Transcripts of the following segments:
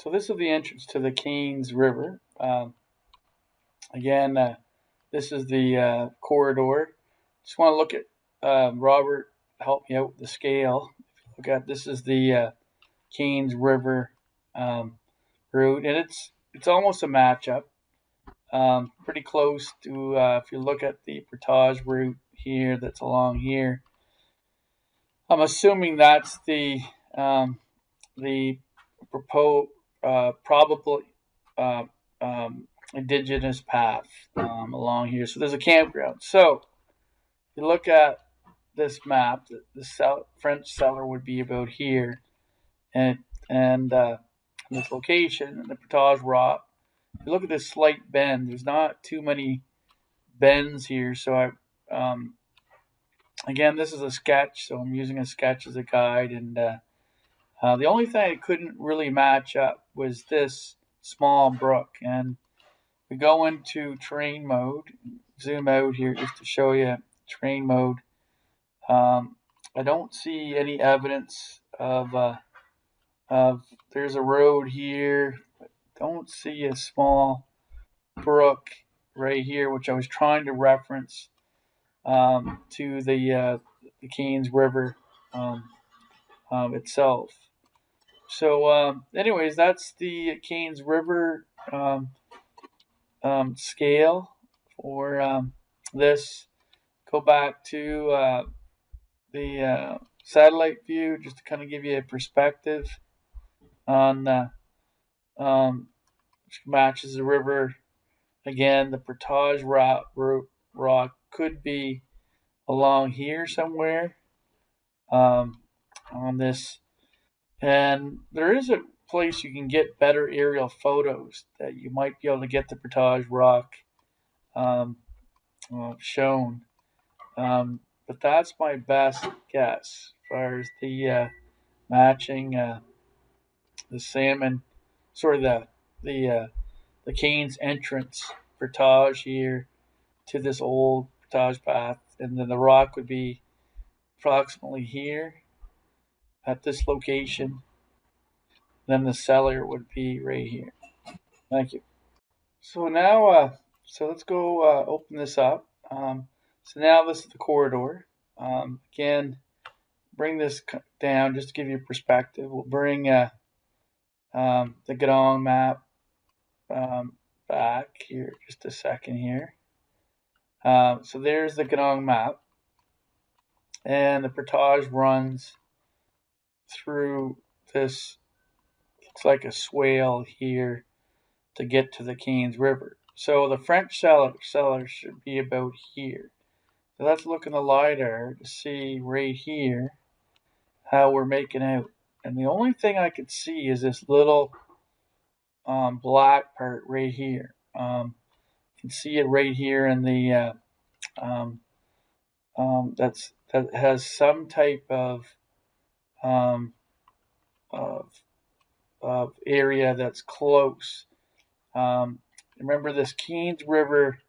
So this is the entrance to the Canes River. Again, this is the corridor. Just want to look at Robert. Help me out with the scale. If you look at this is the Canes River route, and it's almost a matchup. Pretty close to if you look at the portage route here that's along here. I'm assuming that's the proposed probable uh, indigenous path along here. So there's a campground. So you look at this map. The French Cellar would be about here, and this location and the portage rock. If you look at this slight bend, there's not too many bends here. So again, this is a sketch, so I'm using a sketch as a guide, and the only thing I couldn't really match up was this small brook. And we go into terrain mode, zoom out here just to show you terrain mode. I don't see any evidence of there's a road here. Don't see a small brook right here, which I was trying to reference to the Canes River itself. So, anyways, that's the Canes River scale for this. Go back to the satellite view just to kind of give you a perspective on which matches the river. Again, the portage rock could be along here somewhere on this. And there is a place you can get better aerial photos that you might be able to get the portage rock shown. But that's my best guess as far as the matching the salmon, sort of the Canes entrance portage here to this old portage path, and then the rock would be approximately here at this location. Then the cellar would be right here. Thank you. So now, so let's go open this up. So now this is the corridor. Again, bring this down just to give you a perspective. We'll bring the Gadong map back here just a second here. So there's the Gadong map, and the portage runs through this. It's like a swale here to get to the Canes River. So the French cellar should be about here. So let's look in the LiDAR to see right here how we're making out. And the only thing I could see is this little black part right here. You can see it right here in the that has some type of area that's close. Remember, this Canes River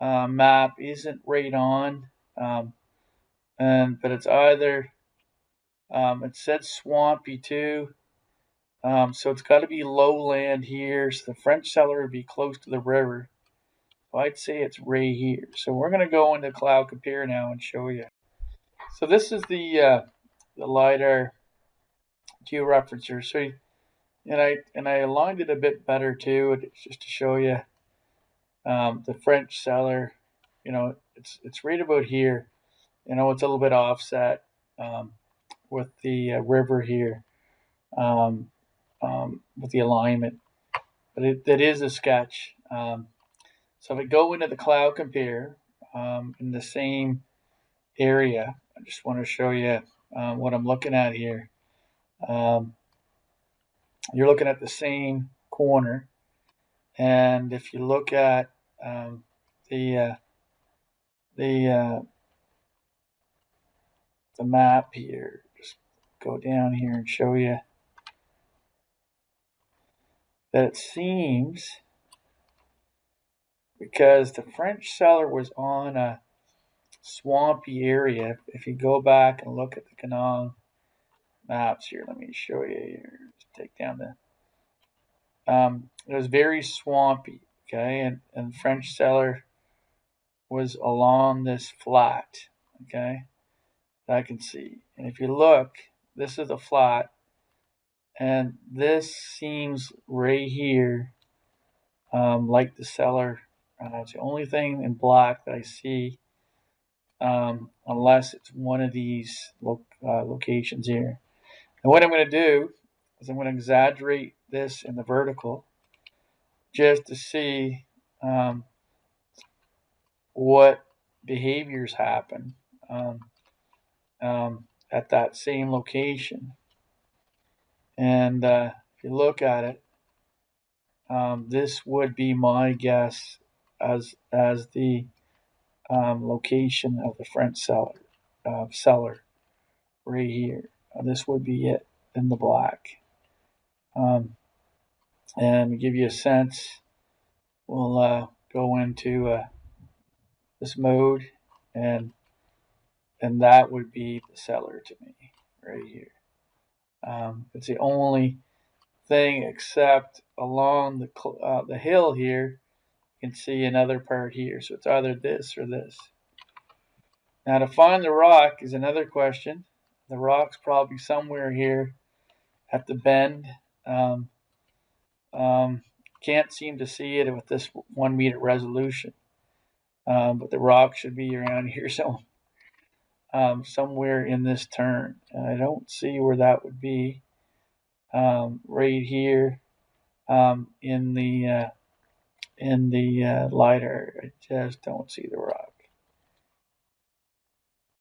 map isn't right on, but it's either it said swampy too, so it's got to be lowland here. So the French Cellar would be close to the river. So I'd say it's right here. So we're going to go into Cloud Compare now and show you. So this is the LiDAR georeferencer. So and I aligned it a bit better too, just to show you the French Cellar. You know, it's right about here. You know, it's a little bit offset with the river here with the alignment, but it is a sketch. So if we go into the Cloud Compare in the same area, I just want to show you what I'm looking at here. You're looking at the same corner, and if you look at the map here, just go down here and show you that it seems, because the French Cellar was on a swampy area. If you go back and look at the Ganong maps here, let me show you here. Just take down It was very swampy. Okay, and French Cellar was along this flat. Okay, that I can see. And if you look, this is a flat, and this seems right here, like the cellar. It's the only thing in black that I see, unless it's one of these locations here. And what I'm going to do is I'm going to exaggerate this in the vertical just to see what behaviors happen um, at that same location. And if you look at it, this would be my guess as the location of the French cellar right here. This would be it in the black. Um, and to give you a sense, we'll go into this mode, and that would be the cellar to me right here. It's the only thing except along the hill here. You can see another part here, so it's either this or this. Now to find the rock is another question. The rock's probably somewhere here at the bend. Um, can't seem to see it with this 1 meter resolution, but the rock should be around here somewhere in this turn. And I don't see where that would be. Right here in the LiDAR, I just don't see the rock.